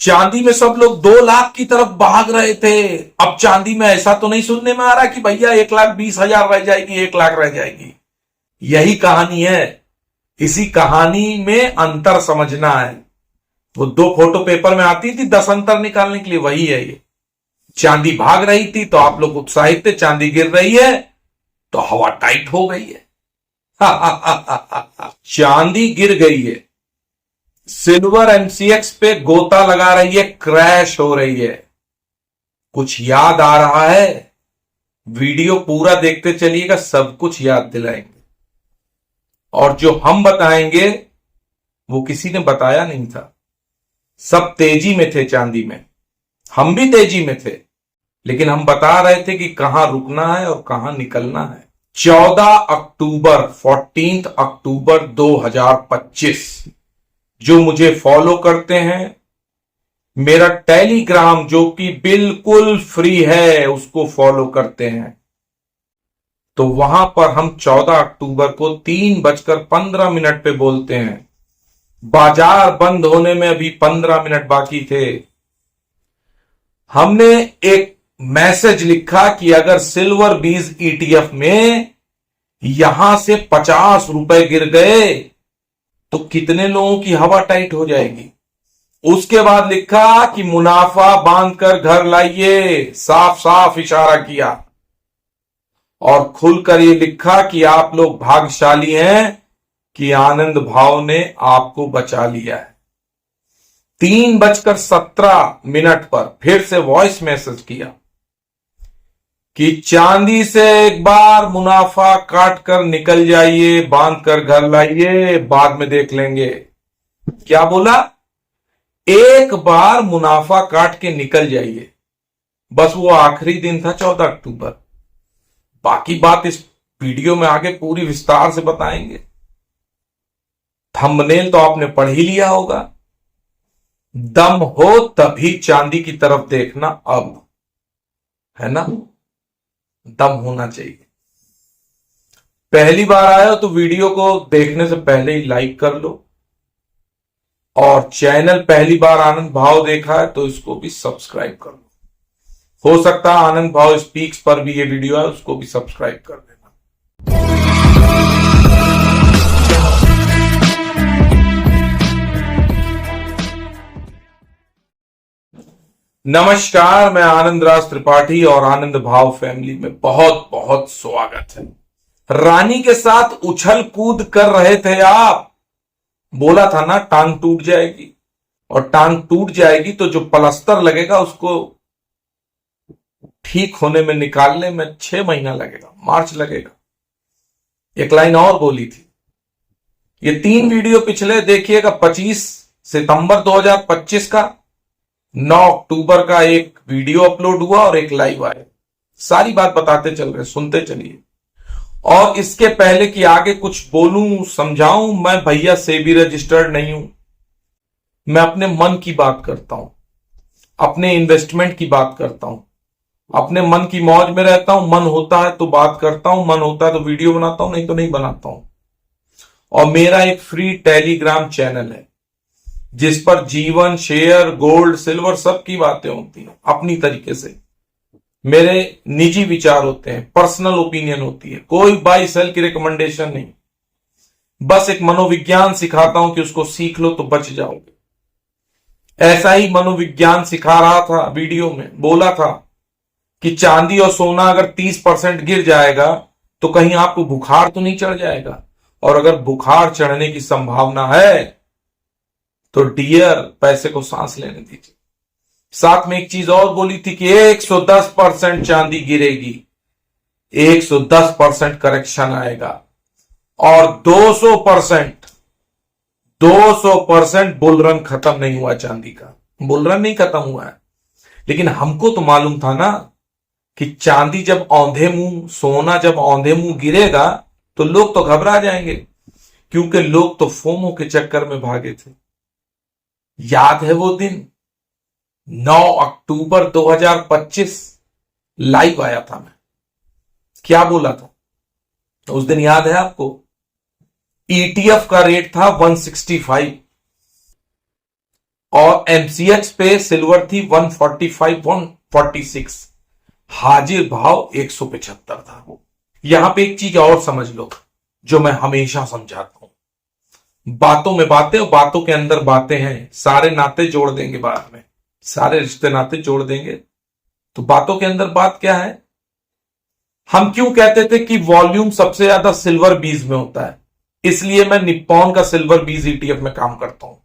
चांदी में सब लोग 2 लाख की तरफ भाग रहे थे। अब चांदी में ऐसा तो नहीं सुनने में आ रहा कि भैया 1,20,000 रह जाएगी, 1 लाख रह जाएगी। यही कहानी है। इसी कहानी में अंतर समझना है। वो 2 फोटो पेपर में आती थी 10 अंतर निकालने के लिए, वही है ये। चांदी भाग रही थी तो आप लोग उत्साहित थे, चांदी गिर रही है तो हवा टाइट हो गई है। चांदी गिर गई है, सिल्वर एमसीएक्स पे गोता लगा रही है, क्रैश हो रही है। कुछ याद आ रहा है? वीडियो पूरा देखते चलिएगा, सब कुछ याद दिलाएंगे। और जो हम बताएंगे वो किसी ने बताया नहीं था। सब तेजी में थे चांदी में, हम भी तेजी में थे, लेकिन हम बता रहे थे कि कहां रुकना है और कहां निकलना है। 14 अक्टूबर 2025, जो मुझे फॉलो करते हैं, मेरा टेलीग्राम जो कि बिल्कुल फ्री है उसको फॉलो करते हैं, तो वहां पर हम 14 अक्टूबर को 3:15 पे बोलते हैं। बाजार बंद होने में अभी 15 मिनट बाकी थे। हमने एक मैसेज लिखा कि अगर सिल्वर बीज ईटीएफ में यहां से 50 रुपए गिर गए तो कितने लोगों की हवा टाइट हो जाएगी। उसके बाद लिखा कि मुनाफा बांधकर घर लाइए, साफ साफ इशारा किया। और खुलकर ये लिखा कि आप लोग भाग्यशाली हैं कि आनंद भाव ने आपको बचा लिया है। 3:17 पर फिर से वॉइस मैसेज किया कि चांदी से एक बार मुनाफा काट कर निकल जाइए, बांध कर घर लाइए, बाद में देख लेंगे। क्या बोला? एक बार मुनाफा काट के निकल जाइए। बस वो आखिरी दिन था 14 अक्टूबर। बाकी बात इस वीडियो में आगे पूरी विस्तार से बताएंगे। थंबनेल तो आपने पढ़ ही लिया होगा। दम हो तभी चांदी की तरफ देखना, अब है ना? दम होना चाहिए। पहली बार आए हो तो वीडियो को देखने से पहले ही लाइक कर लो, और चैनल पहली बार आनंद भाव देखा है तो इसको भी सब्सक्राइब कर लो। हो सकता है आनंद भाव स्पीक्स पर भी ये वीडियो है, उसको भी सब्सक्राइब कर देना। नमस्कार, मैं आनंद राज त्रिपाठी और आनंद भाव फैमिली में बहुत बहुत स्वागत है। रानी के साथ उछल कूद कर रहे थे आप। बोला था ना टांग टूट जाएगी, और टांग टूट जाएगी तो जो प्लास्टर लगेगा उसको ठीक होने में, निकालने में 6 महीना लगेगा, मार्च लगेगा। एक लाइन और बोली थी। ये 3 वीडियो पिछले देखिएगा। 25 सितंबर 2025 का, 9 अक्टूबर का एक वीडियो अपलोड हुआ और एक लाइव आया। सारी बात बताते चल रहे, सुनते चलिए। और इसके पहले कि आगे कुछ बोलूं समझाऊं, मैं भैया सेबी रजिस्टर्ड नहीं हूं। मैं अपने मन की बात करता हूं, अपने इन्वेस्टमेंट की बात करता हूं, अपने मन की मौज में रहता हूं। मन होता है तो बात करता हूं, मन होता है तो वीडियो बनाता हूं, नहीं तो नहीं बनाता हूं। और मेरा एक फ्री टेलीग्राम चैनल है जिस पर जीवन, शेयर, गोल्ड, सिल्वर सब की बातें होती हैं अपनी तरीके से। मेरे निजी विचार होते हैं, पर्सनल ओपिनियन होती है, कोई बाई सेल की रिकमेंडेशन नहीं। बस एक मनोविज्ञान सिखाता हूं कि उसको सीख लो तो बच जाओगे। ऐसा ही मनोविज्ञान सिखा रहा था, वीडियो में बोला था कि चांदी और सोना अगर 30% गिर जाएगा तो कहीं आपको बुखार तो नहीं चढ़ जाएगा। और अगर बुखार चढ़ने की संभावना है तो डियर पैसे को सांस लेने दीजिए। साथ में एक चीज और बोली थी कि 110% चांदी गिरेगी, 110% करेक्शन आएगा, और 200% बुलरन खत्म नहीं हुआ। चांदी का बुलरन नहीं खत्म हुआ है, लेकिन हमको तो मालूम था ना कि चांदी जब औंधे मुंह, सोना जब औंधे मुंह गिरेगा तो लोग तो घबरा जाएंगे, क्योंकि लोग तो फोमो के चक्कर में भागे थे। याद है वो दिन 9 अक्टूबर 2025 लाइव आया था मैं। क्या बोला था उस दिन, याद है आपको? ईटीएफ का रेट था 165 और एमसीएक्स पे सिल्वर थी 145 146, हाजिर भाव 175 था। यहां पे एक चीज और समझ लो जो मैं हमेशा समझाता हूं, बातों में बातें और बातों के अंदर बातें हैं, सारे नाते जोड़ देंगे बाद में, सारे रिश्ते नाते जोड़ देंगे। तो बातों के अंदर बात क्या है, हम क्यों कहते थे कि वॉल्यूम सबसे ज्यादा सिल्वर बीज में होता है, इसलिए मैं निप्पॉन का सिल्वर बीज ईटीएफ में काम करता हूं।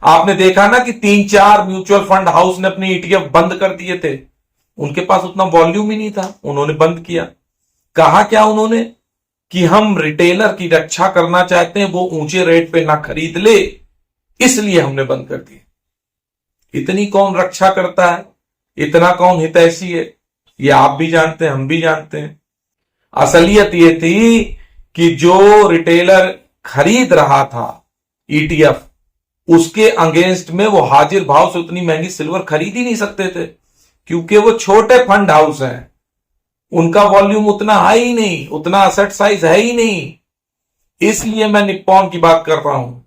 आपने देखा ना कि 3-4 म्यूचुअल फंड हाउस ने अपने ईटीएफ बंद कर दिए थे, उनके पास उतना वॉल्यूम ही नहीं था, उन्होंने बंद किया। कहा क्या उन्होंने कि हम रिटेलर की रक्षा करना चाहते हैं, वो ऊंचे रेट पे ना खरीद ले, इसलिए हमने बंद कर दिए। इतनी कौन रक्षा करता है, इतना कौन हितैषी है, ये आप भी जानते हैं, हम भी जानते हैं। असलियत ये थी कि जो रिटेलर खरीद रहा था ईटीएफ, उसके अगेंस्ट में वो हाजिर भाव से उतनी महंगी सिल्वर खरीद ही नहीं सकते थे, क्योंकि वो छोटे फंड हाउस हैं, उनका वॉल्यूम उतना है ही नहीं, उतना असेट साइज है ही नहीं। इसलिए मैं निप्पॉन की बात कर रहा हूं।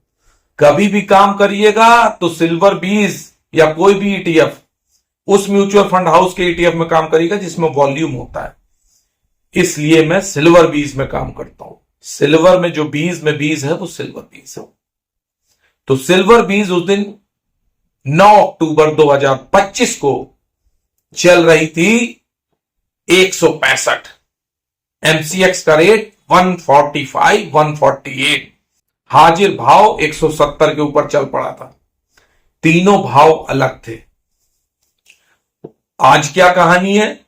कभी भी काम करिएगा तो सिल्वर बीज या कोई भी ईटीएफ उस म्यूचुअल फंड हाउस के ईटीएफ में काम करिएगा जिसमें वॉल्यूम होता है। इसलिए मैं सिल्वर बीज में काम करता हूं। सिल्वर में जो बीज है वो सिल्वर बीज है। तो सिल्वर बीज उस दिन 9 अक्टूबर 2025 को चल रही थी 165, एमसीएक्स का रेट 145 148, हाजिर भाव 170 के ऊपर चल पड़ा था। तीनों भाव अलग थे। आज क्या कहानी है,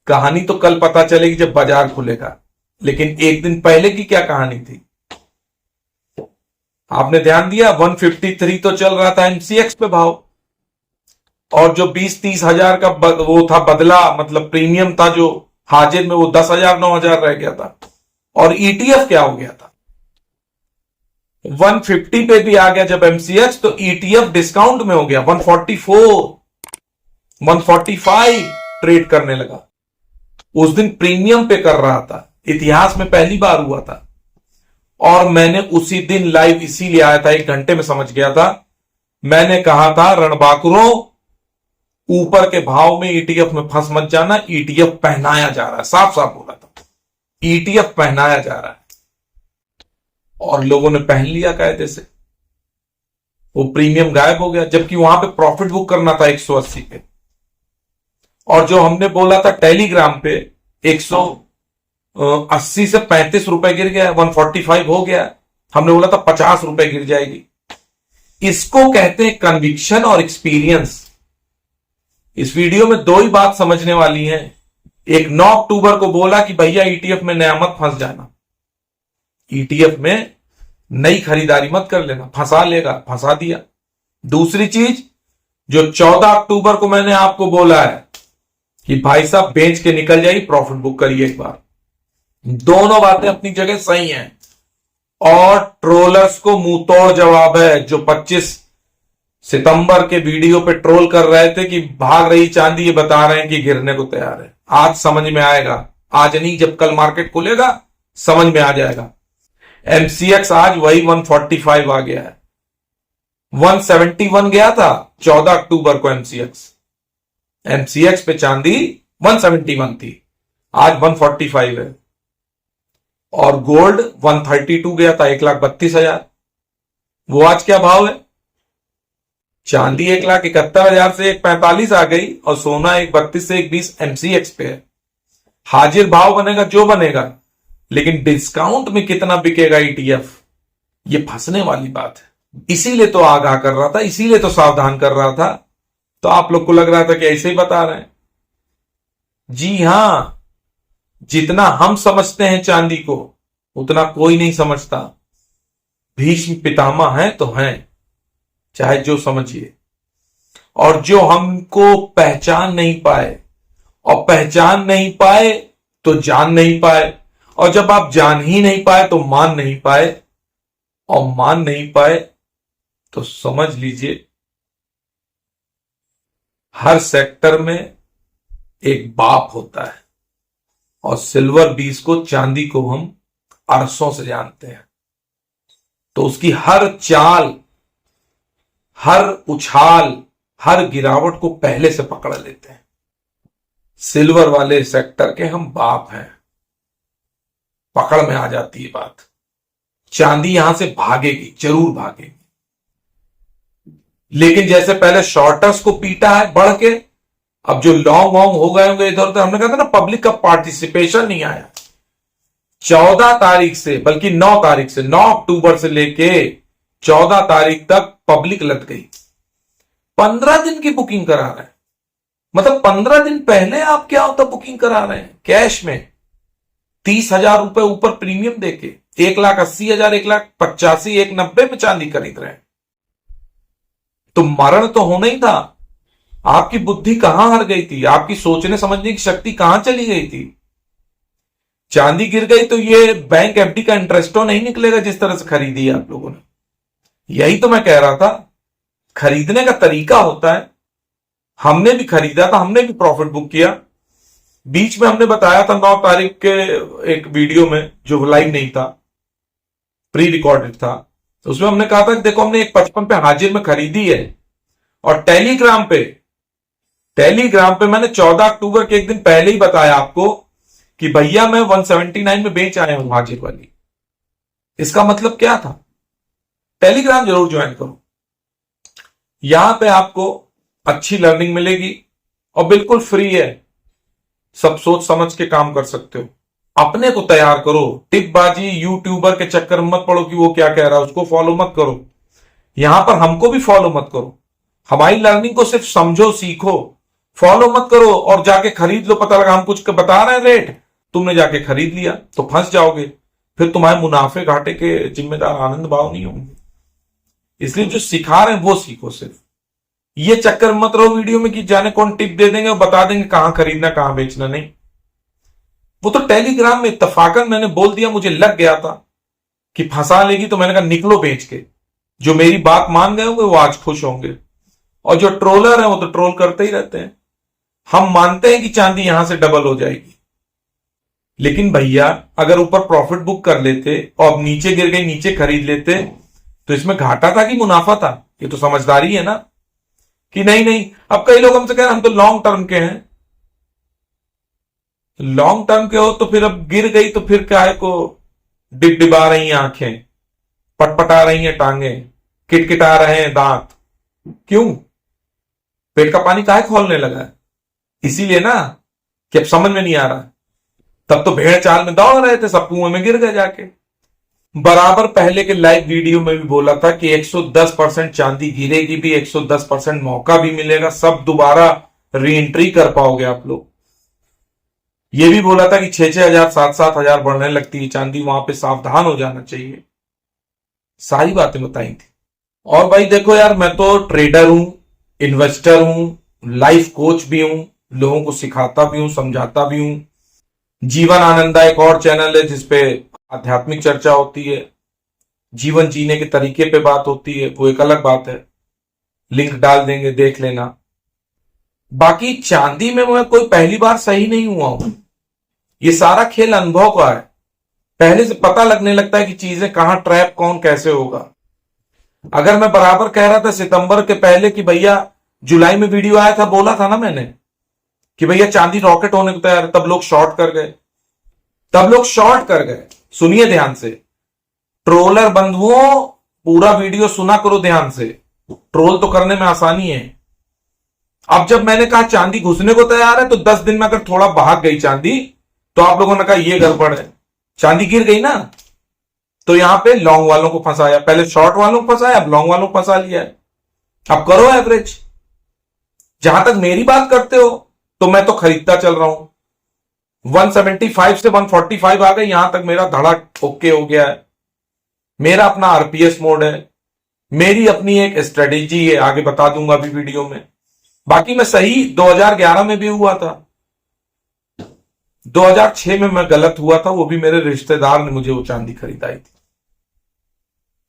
कहानी तो कल पता चलेगी जब बाजार खुलेगा, लेकिन एक दिन पहले की क्या कहानी थी आपने ध्यान दिया। 153 तो चल रहा था एमसीएक्स पे भाव, और जो 20-30 हजार का वो था बदला, मतलब प्रीमियम था जो हाजिर में, वो 10,000 9,000 रह गया था। और ईटीएफ क्या हो गया था, 150 पे भी आ गया जब एमसीएक्स, तो ईटीएफ डिस्काउंट में हो गया, 144 145 ट्रेड करने लगा। उस दिन प्रीमियम पे कर रहा था, इतिहास में पहली बार हुआ था। और मैंने उसी दिन लाइव इसीलिए आया था, 1 घंटे में समझ गया था। मैंने कहा था रणबांकुरों, ऊपर के भाव में ईटीएफ में फंस मत जाना, ईटीएफ पहनाया जा रहा है, साफ साफ बोला था, ईटीएफ पहनाया जा रहा है। और लोगों ने पहन लिया कायदे से, वो प्रीमियम गायब हो गया, जबकि वहां पे प्रॉफिट बुक करना था 180 पे। और जो हमने बोला था टेलीग्राम पे 180 से 35 रुपए गिर गया, 145 हो गया, हमने बोला था 50 रुपए गिर जाएगी। इसको कहते हैं कन्विक्शन और एक्सपीरियंस। इस वीडियो में 2 ही बात समझने वाली है। एक 9 अक्टूबर को बोला कि भैया ईटीएफ में नया मत फंस जाना, ईटीएफ में नई खरीदारी मत कर लेना, फंसा लेगा, फंसा दिया। दूसरी चीज जो 14 अक्टूबर को मैंने आपको बोला है कि भाई साहब बेच के निकल जाइए, प्रॉफिट बुक करिए एक बार। दोनों बातें अपनी जगह सही हैं, और ट्रोलर्स को मुंह तोड़ जवाब है जो 25 सितंबर के वीडियो पे ट्रोल कर रहे थे कि भाग रही चांदी, ये बता रहे हैं कि गिरने को तैयार है। आज समझ में आएगा, आज नहीं, जब कल मार्केट खुलेगा समझ में आ जाएगा। एमसीएक्स आज वही 145 आ गया है, 171 गया था 14 अक्टूबर को एमसीएक्स पे चांदी 171 थी, आज 145 है। और गोल्ड 132 गया था, 1,32,000। वो आज क्या भाव है, चांदी 1,71,000 से 1,45 आ गई, और सोना 1,32 से 1,20 एमसीएक्स पे है। हाजिर भाव बनेगा जो बनेगा, लेकिन डिस्काउंट में कितना बिकेगा ईटीएफ, ये फंसने वाली बात है। इसीलिए तो आगाह कर रहा था, इसीलिए तो सावधान कर रहा था। तो आप लोग को लग रहा था कि ऐसे ही बता रहे हैं। जी हां, जितना हम समझते हैं चांदी को, उतना कोई नहीं समझता। भीष्म पितामह हैं तो हैं, चाहे जो समझिए। और जो हमको पहचान नहीं पाए, और पहचान नहीं पाए तो जान नहीं पाए, और जब आप जान ही नहीं पाए तो मान नहीं पाए, और मान नहीं पाए तो समझ लीजिए हर सेक्टर में एक बाप होता है। और सिल्वर बीज को, चांदी को हम अरसों से जानते हैं, तो उसकी हर चाल हर उछाल, हर गिरावट को पहले से पकड़ लेते हैं। सिल्वर वाले सेक्टर के हम बाप हैं, पकड़ में आ जाती है बात। चांदी यहां से भागेगी, जरूर भागेगी, लेकिन जैसे पहले शॉर्टर्स को पीटा है बढ़ के, अब जो लॉन्ग वॉन्ग हो गए होंगे इधर उधर, हमने कहा था ना पब्लिक का पार्टिसिपेशन नहीं आया। 14 तारीख से, बल्कि 9 तारीख से, 9 अक्टूबर से लेके 14 तारीख तक पब्लिक लग गई। 15 दिन की बुकिंग करा रहे हैं, मतलब 15 दिन पहले आप क्या होता बुकिंग करा रहे हैं कैश में, 30,000 रुपए ऊपर प्रीमियम देके 1,80,000, 1,85,000, 1,90 में चांदी खरीद रहे हैं। तो मरण तो होना ही था। आपकी बुद्धि कहां हर गई थी, आपकी सोचने समझने की शक्ति कहां चली गई थी। चांदी गिर गई तो ये बैंक एफडी का इंटरेस्ट तो नहीं निकलेगा जिस तरह से खरीदी है आप लोगों ने। यही तो मैं कह रहा था, खरीदने का तरीका होता है। हमने भी खरीदा था, हमने भी प्रॉफिट बुक किया। बीच में हमने बताया था 9 तारीख के एक वीडियो में, जो लाइव नहीं था, प्री रिकॉर्डेड था, तो उसमें हमने कहा था कि देखो हमने 155 पे हाजिर में खरीदी है, और टेलीग्राम पे मैंने 14 अक्टूबर के एक दिन पहले ही बताया आपको कि भैया मैं 179 में बेच आया हूं हाजिर वाली। इसका मतलब क्या था? टेलीग्राम जरूर ज्वाइन करो, यहां पे आपको अच्छी लर्निंग मिलेगी और बिल्कुल फ्री है। सब सोच समझ के काम कर सकते हो। अपने को तैयार करो। टिपबाजी यूट्यूबर के चक्कर में मत पड़ो कि वो क्या कह रहा है उसको फॉलो मत करो। यहां पर हमको भी फॉलो मत करो। हमारी लर्निंग को सिर्फ समझो, सीखो, फॉलो मत करो और जाके खरीद लो। पता लगा हम कुछ बता रहे हैं रेट, तुमने जाके खरीद लिया तो फंस जाओगे। फिर तुम्हारे मुनाफे घाटे के जिम्मेदार आनंद भाव नहीं होंगे। इसलिए जो सिखा रहे हैं वो सीखो। सिर्फ ये चक्कर मत रहो वीडियो में कि जाने कौन टिप दे देंगे और बता देंगे कहां खरीदना कहां बेचना। नहीं, वो तो टेलीग्राम में इत्तफाकन मैंने बोल दिया, मुझे लग गया था कि फंसा लेगी, तो मैंने कहा निकलो बेच के। जो मेरी बात मान गए होंगे वो आज खुश होंगे, और जो ट्रोलर है वो तो ट्रोल करते ही रहते हैं। हम मानते हैं कि चांदी यहां से डबल हो जाएगी, लेकिन भैया अगर ऊपर प्रॉफिट बुक कर लेते और नीचे गिर गई नीचे खरीद लेते तो इसमें घाटा था कि मुनाफा था? ये तो समझदारी है ना कि नहीं नहीं। अब कई लोग हमसे कह रहे हैं हम तो लॉन्ग टर्म के हैं। लॉन्ग टर्म के हो तो फिर अब गिर गई तो फिर क्या को डिबडिबा रही हैं आंखें, पटपटा रही हैं टांगें, किटकिटा रहे हैं दांत, क्यों? पेट का पानी काहे खोलने लगा है? इसीलिए ना कि अब समझ में नहीं आ रहा। तब तो भेड़ चाल में दौड़ रहे थे, सब कुएं में गिर गए जाके। बराबर पहले के लाइव वीडियो में भी बोला था कि 110% चांदी गिरेगी भी, 110% मौका भी मिलेगा, सब दोबारा री एंट्री कर पाओगे आप लोग। ये भी बोला था कि 6,000 7,000 बढ़ने लगती है चांदी, वहां पे सावधान हो जाना चाहिए। सारी बातें बताई थी। और भाई देखो यार, मैं तो ट्रेडर हूं, इन्वेस्टर हूं, लाइफ कोच भी हूं, लोगों को सिखाता भी हूं, समझाता भी हूं। जीवन आनंदा एक और चैनल है जिसपे आध्यात्मिक चर्चा होती है, जीवन जीने के तरीके पे बात होती है, वो एक अलग बात है। लिंक डाल देंगे, देख लेना। बाकी चांदी में मैं कोई पहली बार सही नहीं हुआ हूं। ये सारा खेल अनुभव का है। पहले से पता लगने लगता है कि चीजें कहां ट्रैप कौन कैसे होगा। अगर मैं बराबर कह रहा था सितंबर के पहले कि भैया, जुलाई में वीडियो आया था, बोला था ना मैंने कि भैया चांदी रॉकेट होने को तैयार है, तब लोग शॉर्ट कर गए। सुनिए ध्यान से, ट्रोलर बंधुओं, पूरा वीडियो सुना करो ध्यान से। ट्रोल तो करने में आसानी है। अब जब मैंने कहा चांदी घुसने को तैयार है, तो 10 दिन में अगर थोड़ा भाग गई चांदी तो आप लोगों ने कहा ये गड़बड़ है, चांदी गिर गई ना। तो यहां पे लॉन्ग वालों को फंसाया, पहले शॉर्ट वालों को फंसाया, अब लॉन्ग वालों को फंसा लिया है। अब करो एवरेज। जहां तक मेरी बात करते हो तो मैं तो खरीदता चल रहा हूं। 175 से 145 आ गए, यहां तक मेरा धड़क ओके हो गया है। मेरा अपना आरपीएस मोड है, मेरी अपनी एक स्ट्रेटेजी है, आगे बता दूंगा अभी वीडियो में। बाकी मैं सही 2011 में भी हुआ था, 2006 में मैं गलत हुआ था, वो भी मेरे रिश्तेदार ने मुझे वो चांदी खरीदाई थी।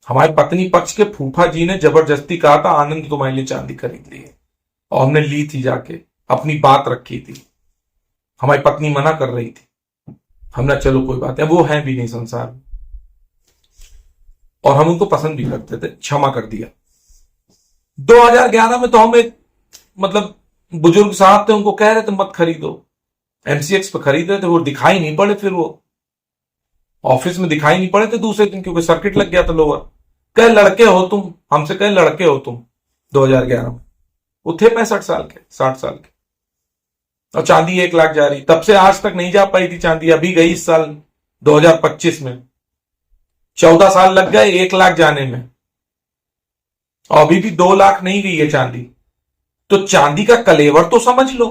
हमारे पत्नी पक्ष के फूफा जी ने जबरदस्ती कहा था आनंद तुम्हारे लिए चांदी खरीद ली है, और हमने ली थी, जाके अपनी बात रखी थी। हमारी पत्नी मना कर रही थी, हमने चलो कोई बात है, वो है भी नहीं संसार में, और हम उनको पसंद भी करते थे, क्षमा कर दिया। 2011 में तो हम एक मतलब बुजुर्ग साहब थे, उनको कह रहे थे मत खरीदो, एमसीएक्स पे खरीद रहे थे, वो दिखाई नहीं पड़े, फिर वो ऑफिस में दिखाई नहीं पड़े थे दूसरे दिन, क्योंकि सर्किट लग गया था लोअर। कहे लड़के हो तुम, हमसे कहे लड़के हो तुम 2011 में। वो थे 65 साल के, 60 साल के, और चांदी 1 लाख जा रही। तब से आज तक नहीं जा पाई थी चांदी, अभी गई इस साल 2025 में। 14 साल लग गए 1 लाख जाने में, और अभी भी 2 लाख नहीं गई है चांदी। तो चांदी का कलेवर तो समझ लो,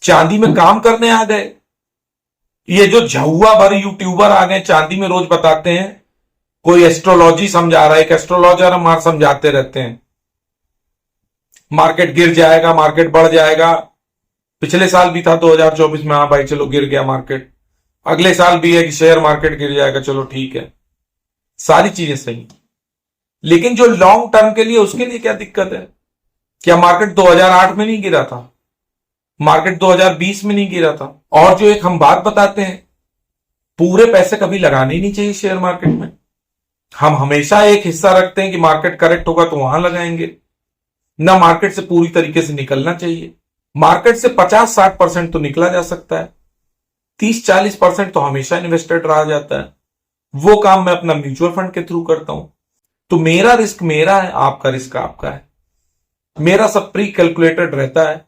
चांदी में काम करने आ गए। ये जो झुआ भर यूट्यूबर आ गए चांदी में, रोज बताते हैं कोई एस्ट्रोलॉजी समझा रहा है, एक एस्ट्रोलॉजर हमारे समझाते रहते हैं मार्केट गिर जाएगा, मार्केट बढ़ जाएगा। पिछले साल भी था 2024 में, हाँ भाई चलो गिर गया मार्केट। अगले साल भी है कि शेयर मार्केट गिर जाएगा, चलो ठीक है, सारी चीजें सही। लेकिन जो लॉन्ग टर्म के लिए, उसके लिए क्या दिक्कत है? क्या मार्केट 2008 में नहीं गिरा था? मार्केट 2020 में नहीं गिरा था? और जो एक हम बात बताते हैं, पूरे पैसे कभी लगाने ही नहीं चाहिए शेयर मार्केट में। हम हमेशा एक हिस्सा रखते हैं कि मार्केट करेक्ट होगा तो वहां लगाएंगे, ना मार्केट से पूरी तरीके से निकलना चाहिए। मार्केट से 50-60% तो निकला जा सकता है, 30-40% तो हमेशा इन्वेस्टेड रहा जाता है। वो काम मैं अपना म्यूचुअल फंड के थ्रू करता हूं। तो मेरा रिस्क मेरा है, आपका रिस्क आपका है। मेरा सब प्री कैलकुलेटेड रहता है।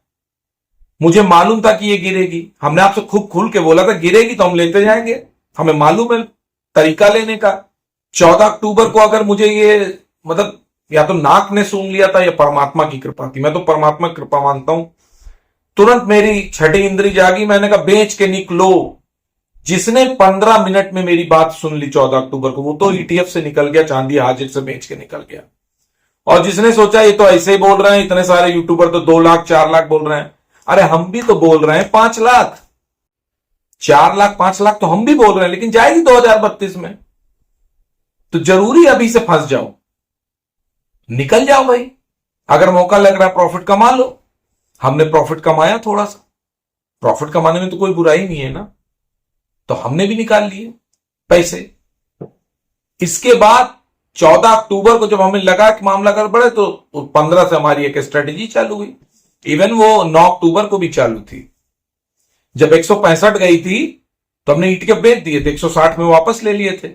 मुझे मालूम था कि ये गिरेगी, हमने आपसे खूब खुल के बोला था गिरेगी तो हम लेते जाएंगे, हमें मालूम है तरीका लेने का। 14 अक्टूबर को अगर मुझे ये मतलब या तो नाक ने सूंघ लिया था या परमात्मा की कृपा थी, मैं तो परमात्मा की कृपा मानता हूं। तुरंत मेरी छठी इंद्री जागी, मैंने कहा बेच के निकलो। जिसने 15 मिनट में मेरी बात सुन ली 14 अक्टूबर को, वो तो ईटीएफ से निकल गया, चांदी हाजिर से बेच के निकल गया। और जिसने सोचा ये तो ऐसे ही बोल रहे हैं, इतने सारे यूट्यूबर तो 2 लाख 4 लाख बोल रहे हैं, अरे हम भी तो बोल रहे हैं 5 लाख 4 लाख 5 लाख तो हम भी बोल रहे हैं, लेकिन जाएगी 2032 में। तो जरूरी अभी से फंस जाओ, निकल जाओ भाई। अगर मौका लग रहा है प्रॉफिट कमा लो। हमने प्रॉफिट कमाया, थोड़ा सा प्रॉफिट कमाने में तो कोई बुराई नहीं है ना, तो हमने भी निकाल लिए पैसे। इसके बाद 14 अक्टूबर को जब हमें लगा कि मामला गड़बड़ है, तो 15 से हमारी एक स्ट्रेटेजी चालू हुई। इवन वो 9 अक्टूबर को भी चालू थी। जब 165 गई थी तो हमने ईटीएफ बेच दिए थे, 160 में वापस ले लिए थे।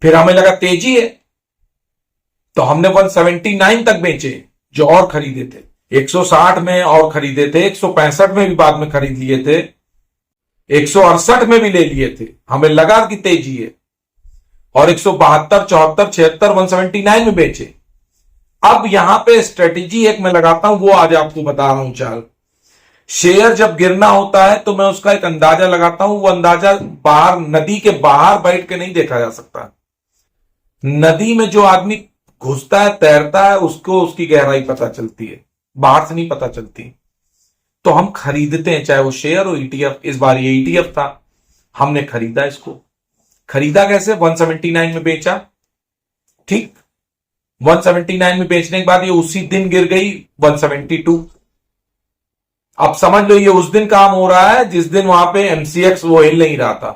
फिर हमें लगा तेजी है तो हमने 179 तक बेचे, जो और खरीदे थे। 160 में और खरीदे थे, 165 में भी बाद में खरीद लिए थे, 168 में भी ले लिए थे। हमें लगा कि तेजी है, और 172, 74, 76, 179 में बेचे। अब यहां पे स्ट्रेटेजी एक मैं लगाता हूं, वो आज आपको बता रहा हूं चाल। शेयर जब गिरना होता है तो मैं उसका एक अंदाजा लगाता हूं। वो अंदाजा बाहर, नदी के बाहर बैठ के नहीं देखा जा सकता। नदी में जो आदमी घुसता है, तैरता है, उसको उसकी गहराई पता चलती है, बाहर से नहीं पता चलती। तो हम खरीदते हैं, चाहे वो शेयर हो, ईटीएफ। इस बार ये ईटीएफ था, हमने खरीदा। इसको खरीदा कैसे? 179 में बेचा, ठीक। 179 में बेचने के बाद ये उसी दिन गिर गई 172। अब समझ लो ये उस दिन काम हो रहा है जिस दिन वहां पे एमसीएक्स वो हिल नहीं रहा था।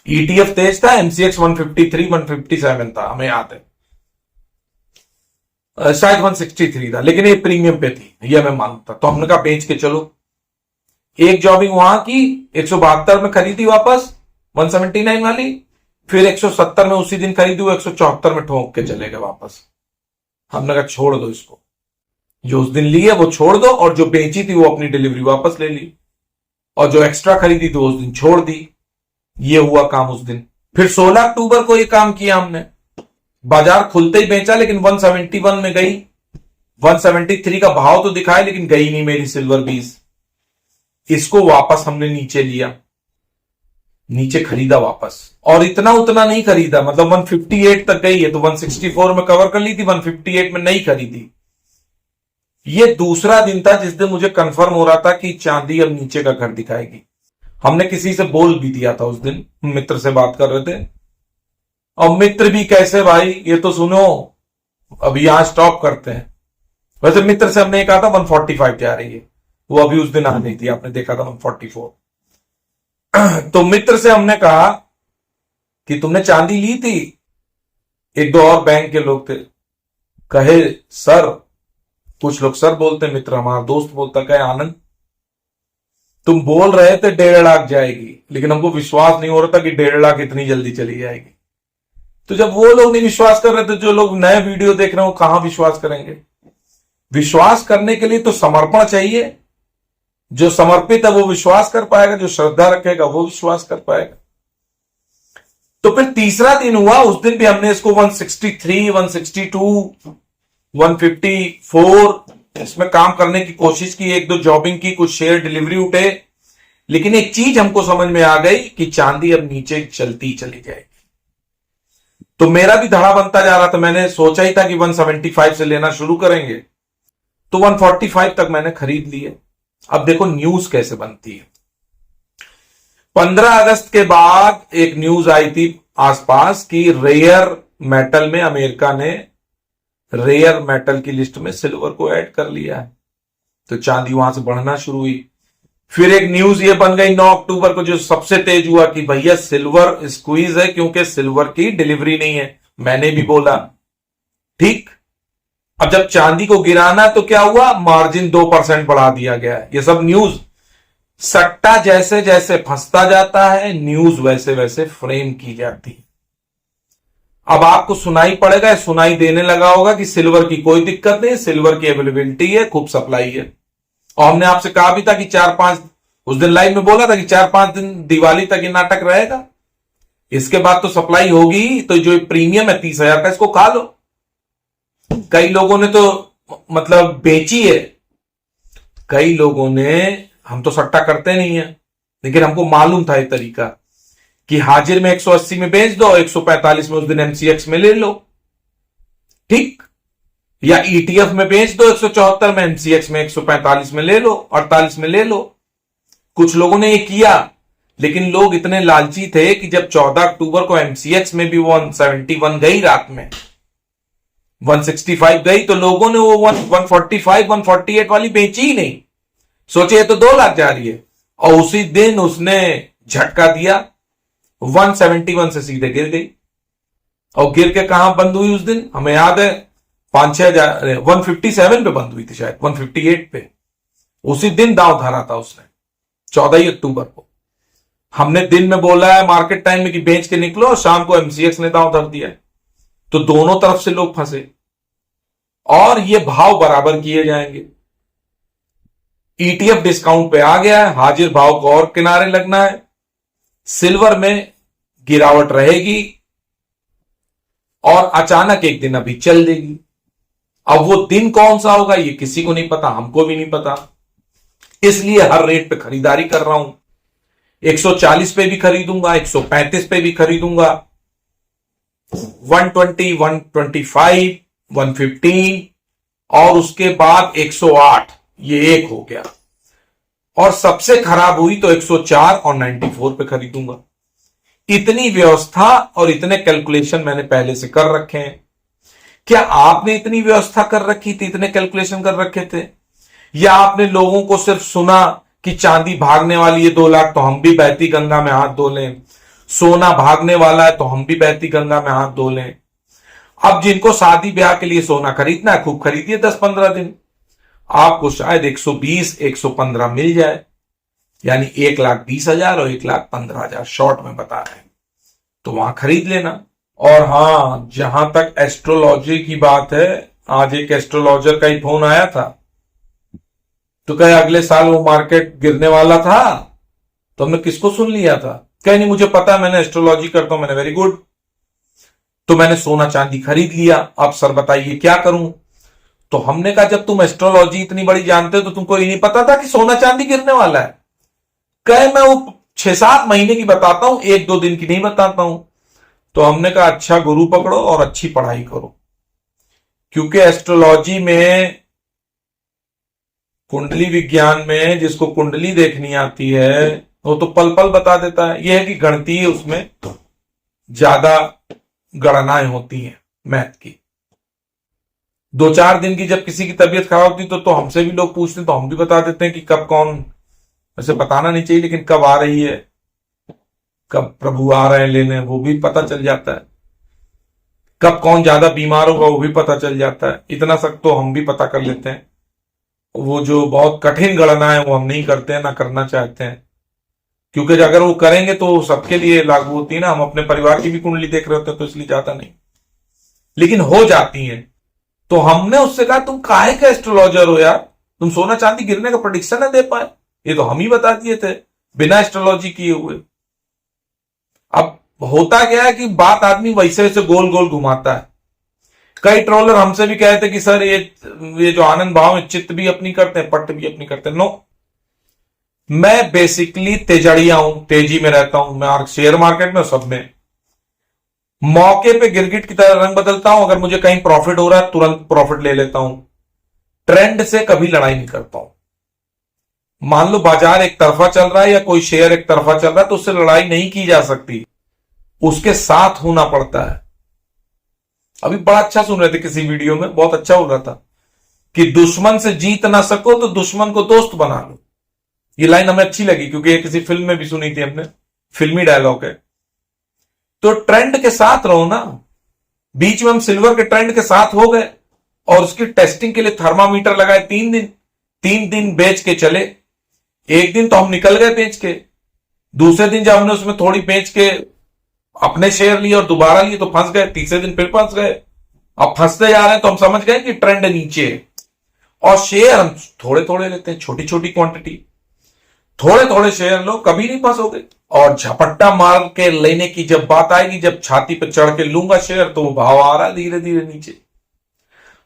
ईटीएफ तेज था, एमसीएक्स 153, 157 था, हमें याद है, शायद 163 था, लेकिन ये प्रीमियम पे थी, ये मैं मानता। तो हमने कहा बेच के चलो। एक जॉबिंग वहां की, 172 में खरीदी वापस 179 वाली, फिर 170 में उसी दिन खरीदी, 174 में ठोक के चले गए वापस। हमने कहा छोड़ दो इसको, जो उस दिन लिए वो छोड़ दो, और जो बेची थी वो अपनी डिलीवरी वापस ले ली, और जो एक्स्ट्रा खरीदी थी वो उस दिन छोड़ दी। ये हुआ काम उस दिन। फिर 16 अक्टूबर को ये काम किया हमने, बाजार खुलते ही बेचा, लेकिन 171 में गई। 173 का भाव तो दिखाया, लेकिन गई नहीं मेरी सिल्वर बीज। इसको वापस हमने नीचे लिया, नीचे खरीदा वापस, और इतना उतना नहीं खरीदा, मतलब 158 तक गई है तो 164 में कवर कर ली थी, 158 में नहीं खरीदी। ये दूसरा दिन था जिस दिन मुझे कंफर्म हो रहा था कि चांदी अब नीचे का घर दिखाएगी। हमने किसी से बोल भी दिया था उस दिन, मित्र से बात कर रहे थे, और मित्र भी कैसे भाई ये तो सुनो, अभी यहां स्टॉप करते हैं। वैसे मित्र से हमने कहा था 145 जा रही है, वो अभी उस दिन आ नहीं थी, आपने देखा था 144। तो मित्र से हमने कहा कि तुमने चांदी ली थी, एक दो और बैंक के लोग थे, कहे सर, कुछ लोग सर बोलते, मित्र हमारा दोस्त बोलता, कहे आनंद तुम बोल रहे थे 1.5 लाख जाएगी, लेकिन हमको विश्वास नहीं हो रहा था कि 1.5 लाख इतनी जल्दी चली जाएगी। तो जब वो लोग नहीं विश्वास कर रहे थे, जो लोग नए वीडियो देख रहे हो कहां विश्वास करेंगे? विश्वास करने के लिए तो समर्पण चाहिए। जो समर्पित है वो विश्वास कर पाएगा, जो श्रद्धा रखेगा वो विश्वास कर पाएगा। तो फिर तीसरा दिन हुआ, उस दिन भी हमने इसको 163, 162, 154 इसमें काम करने की कोशिश की, एक दो जॉबिंग की, कुछ शेयर डिलीवरी उठे, लेकिन एक चीज हमको समझ में आ गई कि चांदी अब नीचे चलती चली जाएगी। तो मेरा भी धड़ा बनता जा रहा था। मैंने सोचा ही था कि 175 से लेना शुरू करेंगे, तो 145 तक मैंने खरीद लिए। अब देखो न्यूज कैसे बनती है। 15 अगस्त के बाद एक न्यूज आई थी आसपास कि रेयर मेटल में अमेरिका ने रेयर मेटल की लिस्ट में सिल्वर को ऐड कर लिया है, तो चांदी वहां से बढ़ना शुरू हुई। फिर एक न्यूज ये बन गई 9 अक्टूबर को, जो सबसे तेज हुआ, कि भैया सिल्वर स्क्वीज है क्योंकि सिल्वर की डिलीवरी नहीं है। मैंने भी बोला ठीक। अब जब चांदी को गिराना तो क्या हुआ, मार्जिन 2% बढ़ा दिया गया है। ये सब न्यूज, सट्टा जैसे जैसे फंसता जाता है, न्यूज वैसे वैसे फ्रेम की जाती है। अब आपको सुनाई पड़ेगा, सुनाई देने लगा होगा कि सिल्वर की कोई दिक्कत नहीं, सिल्वर की अवेलेबिलिटी है, खूब सप्लाई है। और हमने आपसे कहा भी था कि 4-5, उस दिन लाइव में बोला था कि 4-5 दिन दिवाली तक ये नाटक रहेगा, इसके बाद तो सप्लाई होगी। तो जो प्रीमियम है 30,000 का, इसको खा लो। कई लोगों ने तो मतलब बेची है, कई लोगों ने, हम तो सट्टा करते नहीं है, लेकिन हमको मालूम था ये तरीका कि हाजिर में 180 में बेच दो, 145 में उस दिन एमसीएक्स में ले लो, ठीक, या ईटीएफ में बेच दो 174 में, एमसीएक्स में 145 में ले लो, 48 में ले लो। कुछ लोगों ने ये किया, लेकिन लोग इतने लालची थे कि जब 14 अक्टूबर को एमसीएक्स में भी 171 गई, रात में 165 गई, तो लोगों ने वो 145, 148 वाली बेची ही नहीं। सोचे तो 2 लाख जा रही है, और उसी दिन उसने झटका दिया, 171 से सीधे गिर गई। और गिर के कहां बंद हुई उस दिन, हमें याद है 5-6 हजार, 157 पे बंद हुई थी शायद, 158 पे। उसी दिन दांव धरा था उसने, 14 अक्टूबर को। हमने दिन में बोला है मार्केट टाइम में कि बेच के निकलो, और शाम को एमसीएक्स ने दांव धर दिया। तो दोनों तरफ से लोग फंसे, और ये भाव बराबर किए जाएंगे। ईटीएफ डिस्काउंट पे आ गया है, हाजिर भाव को और किनारे लगना है। सिल्वर में गिरावट रहेगी, और अचानक एक दिन अभी चल देगी। अब वो दिन कौन सा होगा ये किसी को नहीं पता, हमको भी नहीं पता, इसलिए हर रेट पे खरीदारी कर रहा हूं। 140 पे भी खरीदूंगा, 135 पे भी खरीदूंगा, 120, 125, 115, और उसके बाद 108, ये एक हो गया। और सबसे खराब हुई तो 104 और 94 पे खरीदूंगा। इतनी व्यवस्था और इतने कैलकुलेशन मैंने पहले से कर रखे हैं। क्या आपने इतनी व्यवस्था कर रखी थी, इतने कैलकुलेशन कर रखे थे, या आपने लोगों को सिर्फ सुना कि चांदी भागने वाली है 2 लाख, तो हम भी बहती गंगा में हाथ धो लें, सोना भागने वाला है तो हम भी बहती गंगा में हाथ धो लें। अब जिनको शादी ब्याह के लिए सोना खरीदना है, खूब खरीदिए 10-15 दिन, आपको शायद 120, 115 मिल जाए, यानी 1,20,000 और 1,15,000 शॉर्ट में बता रहे हैं, तो वहां खरीद लेना। और हां, जहां तक एस्ट्रोलॉजी की बात है, आज एक एस्ट्रोलॉजर का ही फोन आया था, तो कहे अगले साल वो मार्केट गिरने वाला था, तो हमने किसको सुन लिया था, कहे नहीं मुझे पता, मैंने एस्ट्रोलॉजी करता हूं। मैंने वेरी गुड, तो मैंने सोना चांदी खरीद लिया। अब सर बताइए क्या करूं? तो हमने कहा जब तुम एस्ट्रोलॉजी इतनी बड़ी जानते हो तो तुमको ये नहीं पता था कि सोना चांदी गिरने वाला है? कहे मैं वो 6-7 महीने की बताता हूं, 1-2 दिन की नहीं बताता हूं। तो हमने कहा अच्छा गुरु पकड़ो और अच्छी पढ़ाई करो, क्योंकि एस्ट्रोलॉजी में, कुंडली विज्ञान में जिसको कुंडली देखनी आती है वो तो पल पल बता देता है। यह है कि गणितीय उसमें ज्यादा गणनाएं होती हैं मैथ की। 2-4 दिन की जब किसी की तबीयत खराब होती तो हमसे भी लोग पूछते हैं, तो हम भी बता देते हैं कि कब कौन, वैसे बताना नहीं चाहिए लेकिन कब आ रही है, कब प्रभु आ रहे हैं लेने, वो भी पता चल जाता है। कब कौन ज्यादा बीमार होगा वो भी पता चल जाता है। इतना सक तो हम भी पता कर लेते हैं। वो जो बहुत कठिन गणना है वो हम नहीं करते हैं, ना करना चाहते हैं, क्योंकि अगर वो करेंगे तो सबके लिए लागू होती है ना। हम अपने परिवार की भी कुंडली देख रहे होते हैं तो इसलिए ज्यादा नहीं, लेकिन हो जाती है। तो हमने उससे कहा तुम काहे का एस्ट्रोलॉजर हो यार, तुम सोना चांदी गिरने का प्रेडिक्शन ना दे पाए, ये तो हम ही बता दिए थे बिना एस्ट्रोलॉजी किए हुए। अब होता क्या है कि बात आदमी वैसे वैसे गोल गोल घुमाता है। कई ट्रोलर हमसे भी कहते कि सर ये जो आनंद भाव है, चित्त भी अपनी करते हैं, पट्ट भी अपनी करते हैं। नो, मैं बेसिकली तेजड़िया हूं, तेजी में रहता हूं मैं, शेयर मार्केट में सब में मौके पे गिरगिट की तरह रंग बदलता हूं। अगर मुझे कहीं प्रॉफिट हो रहा है तुरंत प्रॉफिट ले लेता हूं। ट्रेंड से कभी लड़ाई नहीं करता हूं। मान लो बाजार एक तरफा चल रहा है या कोई शेयर एक तरफा चल रहा है तो उससे लड़ाई नहीं की जा सकती, उसके साथ होना पड़ता है। अभी बड़ा अच्छा सुन रहे थे किसी वीडियो में, बहुत अच्छा हो रहा था कि दुश्मन से जीत ना सको तो दुश्मन को दोस्त बना लो। ये लाइन हमें अच्छी लगी क्योंकि ये किसी फिल्म में भी सुनी थी हमने, फिल्मी डायलॉग है। तो ट्रेंड के साथ रहो ना। बीच में हम सिल्वर के ट्रेंड के साथ हो गए और उसकी टेस्टिंग के लिए थर्मामीटर लगाए 3 दिन, 3 दिन बेच के चले। एक दिन तो हम निकल गए बेच के, दूसरे दिन जब हमने उसमें थोड़ी बेच के अपने शेयर लिए और दोबारा लिए तो फंस गए, तीसरे दिन फिर फंस गए। अब फंसते जा रहे हैं तो हम समझ गए कि ट्रेंड नीचे है। और शेयर हम थोड़े थोड़े लेते हैं, छोटी छोटी क्वांटिटी, थोड़े थोड़े शेयर लो, कभी नहीं फंसोगे। और झपट्टा मार के लेने की जब बात आएगी, जब छाती पे चढ़ के लूंगा शेयर, तो वो भाव आ रहा है धीरे धीरे नीचे।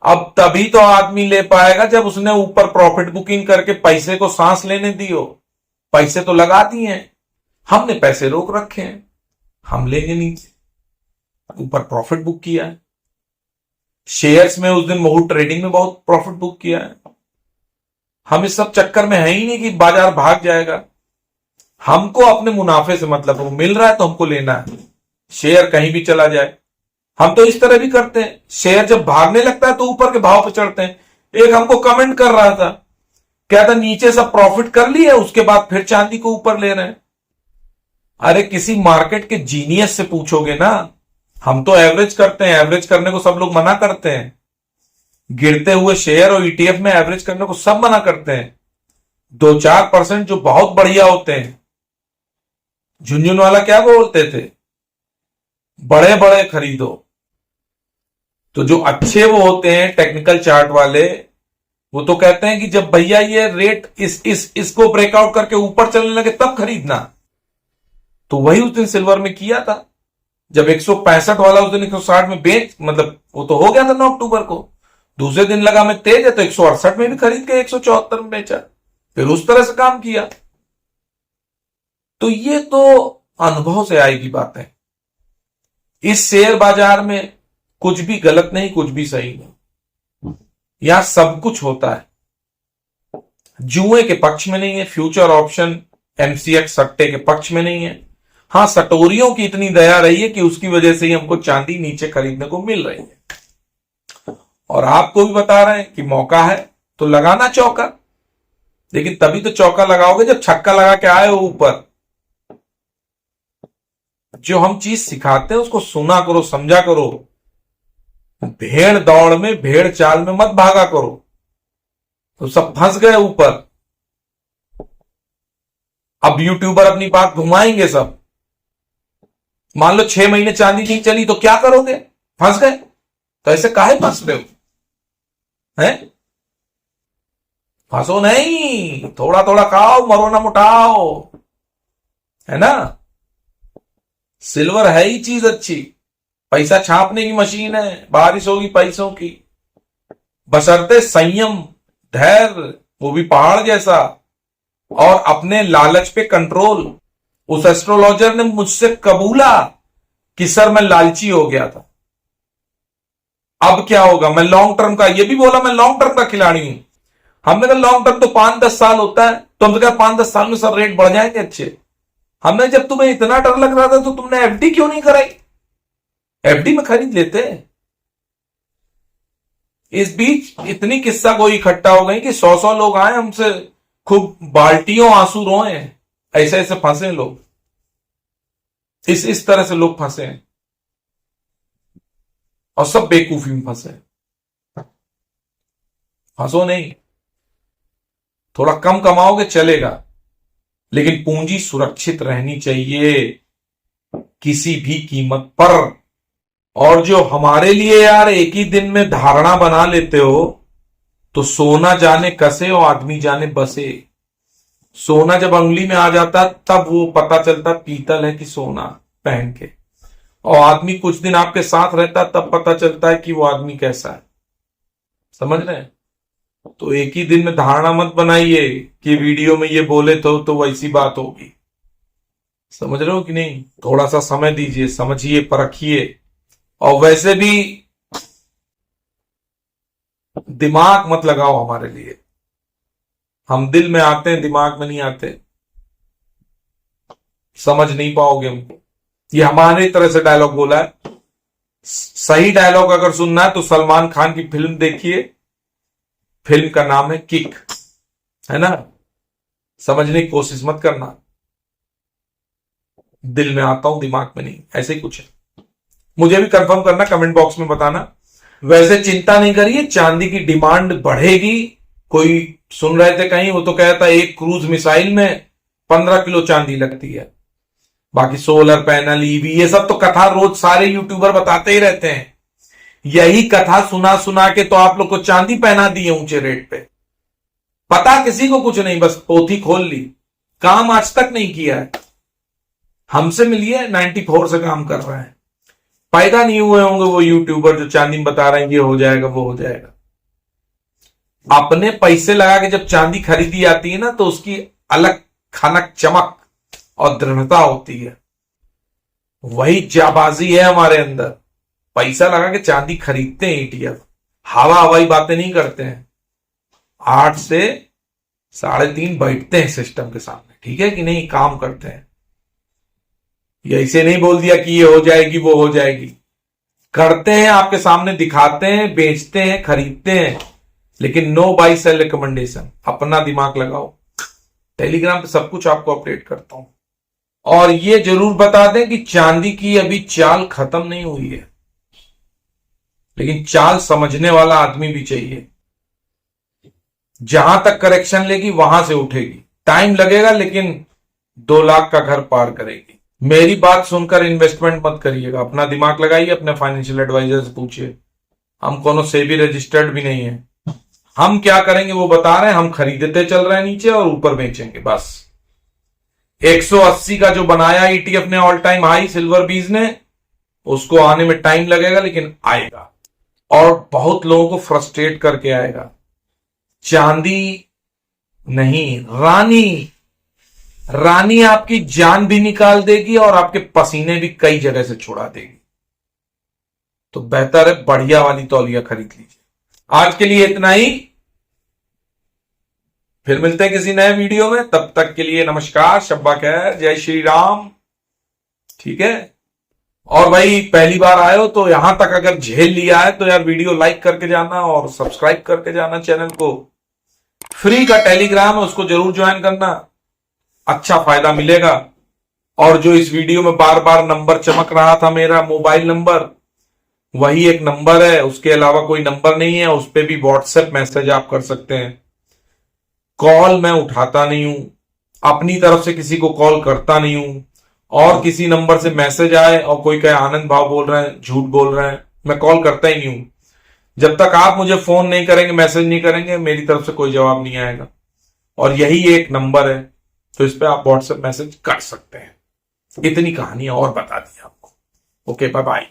अब तभी तो आदमी ले पाएगा जब उसने ऊपर प्रॉफिट बुकिंग करके पैसे को सांस लेने दी हो। पैसे तो लगा दिए हैं, हमने पैसे रोक रखे हैं, हम लेंगे नीचे। ऊपर प्रॉफिट बुक किया है, शेयर्स में उस दिन मुहूर्त ट्रेडिंग में बहुत प्रॉफिट बुक किया है। हम इस सब चक्कर में है ही नहीं कि बाजार भाग जाएगा। हमको अपने मुनाफे से मतलब वो मिल रहा है तो हमको लेना है, शेयर कहीं भी चला जाए। हम तो इस तरह भी करते हैं, शेयर जब भागने लगता है तो ऊपर के भाव पे चढ़ते हैं। एक हमको कमेंट कर रहा था, क्या था, नीचे सब प्रॉफिट कर लिया उसके बाद फिर चांदी को ऊपर ले रहे हैं। अरे किसी मार्केट के जीनियस से पूछोगे ना। हम तो एवरेज करते हैं, एवरेज करने को सब लोग मना करते हैं। गिरते हुए शेयर और ईटीएफ में एवरेज करने को सब मना करते हैं। 2-4% जो बहुत बढ़िया होते हैं, झुंझुनवाला क्या बोलते थे, बड़े बड़े खरीदो। तो जो अच्छे वो होते हैं टेक्निकल चार्ट वाले, वो तो कहते हैं कि जब भैया ये रेट इसको ब्रेकआउट करके ऊपर चलने लगे तब खरीदना। तो वही उस दिन सिल्वर में किया था, जब 165 वाला उस दिन 160 में बेच, मतलब वो तो हो गया था 9 अक्टूबर को। दूसरे दिन लगा मैं तेज है तो 168 में भी खरीद के 174 में बेचा, फिर उस तरह से काम किया। तो ये तो अनुभव से आएगी बातें। इस शेयर बाजार में कुछ भी गलत नहीं, कुछ भी सही नहीं, यहां सब कुछ होता है। जुए के पक्ष में नहीं है, फ्यूचर ऑप्शन एमसीएक्स सट्टे के पक्ष में नहीं है। हां, सटोरियों की इतनी दया रही है कि उसकी वजह से ही हमको चांदी नीचे खरीदने को मिल रही है। और आपको भी बता रहे हैं कि मौका है तो लगाना चौका, लेकिन तभी तो चौका लगाओगे जब छक्का लगा के आए हो ऊपर। जो हम चीज सिखाते हैं उसको सुना करो, समझा करो। भेड़ दौड़ में, भेड़ चाल में मत भागा करो। तो सब फंस गए ऊपर। अब यूट्यूबर अपनी बात घुमाएंगे सब। मान लो 6 महीने चांदी नहीं चली तो क्या करोगे, फंस गए। तो ऐसे काहे फंस रहे हो, हैं? फंसो नहीं, थोड़ा थोड़ा खाओ, मरो ना मुटाओ, है ना। सिल्वर है ही चीज अच्छी, पैसा छापने की मशीन है, बारिश होगी पैसों की, बशर्ते संयम, धैर्य, वो भी पहाड़ जैसा, और अपने लालच पे कंट्रोल। उस एस्ट्रोलॉजर ने मुझसे कबूला कि सर मैं लालची हो गया था, अब क्या होगा, मैं लॉन्ग टर्म का, ये भी बोला मैं लॉन्ग टर्म का खिलाड़ी हूं। हमने कहा लॉन्ग टर्म तो 5-10 साल होता है, तो हमने कहा 5-10 साल में सर रेट बढ़ जाएंगे अच्छे। हमने, जब तुम्हें इतना डर लग रहा था तो तुमने एफडी क्यों नहीं कराई, एफडी में खरीद लेते। इस बीच इतनी किस्सा कोई इकट्ठा हो गई कि 100 लोग आए हमसे, खूब बाल्टियों आंसू रोए, ऐसे ऐसे फंसे लोग, इस तरह से लोग फंसे हैं। और सब बेवकूफी में फंसे। फंसो नहीं, थोड़ा कम कमाओगे चलेगा, लेकिन पूंजी सुरक्षित रहनी चाहिए किसी भी कीमत पर। और जो हमारे लिए यार एक ही दिन में धारणा बना लेते हो, तो सोना जाने कसे और आदमी जाने बसे। सोना जब उंगली में आ जाता तब वो पता चलता पीतल है कि सोना पहन के, और आदमी कुछ दिन आपके साथ रहता तब पता चलता है कि वो आदमी कैसा है। समझ रहे हैं? तो एक ही दिन में धारणा मत बनाइए कि वीडियो में ये बोले तो वैसी बात होगी। समझ रहे हो कि नहीं? थोड़ा सा समय दीजिए, समझिए, परखिए। और वैसे भी दिमाग मत लगाओ हमारे लिए, हम दिल में आते हैं, दिमाग में नहीं आते, समझ नहीं पाओगे हमको। ये हमारी तरह से डायलॉग बोला है। सही डायलॉग अगर सुनना है तो सलमान खान की फिल्म देखिए, फिल्म का नाम है किक, है ना? समझने की कोशिश मत करना, दिल में आता हूं दिमाग में नहीं, ऐसे ही कुछ है। मुझे भी कंफर्म करना, कमेंट बॉक्स में बताना। वैसे चिंता नहीं करिए, चांदी की डिमांड बढ़ेगी। कोई सुन रहे थे कहीं, वो तो कहता है एक क्रूज मिसाइल में 15 किलो चांदी लगती है। बाकी सोलर पैनल, ईवी, ये सब तो कथा रोज सारे यूट्यूबर बताते ही रहते हैं। यही कथा सुना सुना के तो आप लोग को चांदी पहना दी है ऊंचे रेट पे। पता किसी को कुछ नहीं, बस पोथी खोल ली, काम आज तक नहीं किया है। हमसे मिलिए, 94 से काम कर रहे हैं। पैदा नहीं हुए होंगे वो यूट्यूबर जो चांदी में बता रहे हैं ये हो जाएगा वो हो जाएगा। अपने पैसे लगा के जब चांदी खरीदी जाती है ना, तो उसकी अलग खनक, चमक और दृढ़ता होती है। वही जाबाजी है हमारे अंदर। पैसा लगा के चांदी खरीदते हैं ETF, हवा हवाई बातें नहीं करते हैं। 8 से 3:30 बैठते हैं सिस्टम के सामने, ठीक है कि नहीं? काम करते हैं। ये ऐसे नहीं बोल दिया कि ये हो जाएगी वो हो जाएगी, करते हैं, आपके सामने दिखाते हैं, बेचते हैं, खरीदते हैं, लेकिन नो बाई सेल रिकमेंडेशन। अपना दिमाग लगाओ। टेलीग्राम पे सब कुछ आपको अपडेट करता हूं। और ये जरूर बता दें कि चांदी की अभी चाल खत्म नहीं हुई है, लेकिन चाल समझने वाला आदमी भी चाहिए। जहां तक करेक्शन लेगी वहां से उठेगी, टाइम लगेगा, लेकिन 2 लाख का घर पार करेगी। मेरी बात सुनकर इन्वेस्टमेंट मत करिएगा, अपना दिमाग लगाइए, अपने फाइनेंशियल एडवाइजर से पूछिए। हम कोनो सेबी रजिस्टर्ड भी नहीं है। हम क्या करेंगे वो बता रहे हैं, हम खरीदते चल रहे हैं नीचे और ऊपर बेचेंगे बस। 180 का जो बनाया ETF ने ऑल टाइम हाई सिल्वर बीज ने, उसको आने में टाइम लगेगा, लेकिन आएगा और बहुत लोगों को फ्रस्ट्रेट करके आएगा। चांदी नहीं, रानी आपकी जान भी निकाल देगी और आपके पसीने भी कई जगह से छुड़ा देगी। तो बेहतर है बढ़िया वाली तौलिया खरीद लीजिए। आज के लिए इतना ही, फिर मिलते हैं किसी नए वीडियो में। तब तक के लिए नमस्कार, शब्बा खैर, जय श्री राम। ठीक है? और भाई पहली बार आए हो तो यहां तक अगर झेल लिया है तो यार वीडियो लाइक करके जाना और सब्सक्राइब करके जाना चैनल को। फ्री का टेलीग्राम है, उसको जरूर ज्वाइन करना, अच्छा फायदा मिलेगा। और जो इस वीडियो में बार बार नंबर चमक रहा था, मेरा मोबाइल नंबर, वही एक नंबर है, उसके अलावा कोई नंबर नहीं है। उस पर भी व्हाट्सएप मैसेज आप कर सकते हैं। कॉल मैं उठाता नहीं हूं, अपनी तरफ से किसी को कॉल करता नहीं हूं। और किसी नंबर से मैसेज आए और कोई कहे आनंद भाव बोल रहे हैं, झूठ बोल रहे हैं, मैं कॉल करता ही नहीं हूं। जब तक आप मुझे फोन नहीं करेंगे, मैसेज नहीं करेंगे, मेरी तरफ से कोई जवाब नहीं आएगा। और यही एक नंबर है, तो इस पे आप व्हाट्सएप मैसेज कर सकते हैं। इतनी कहानी और बता दी आपको। Okay, bye bye.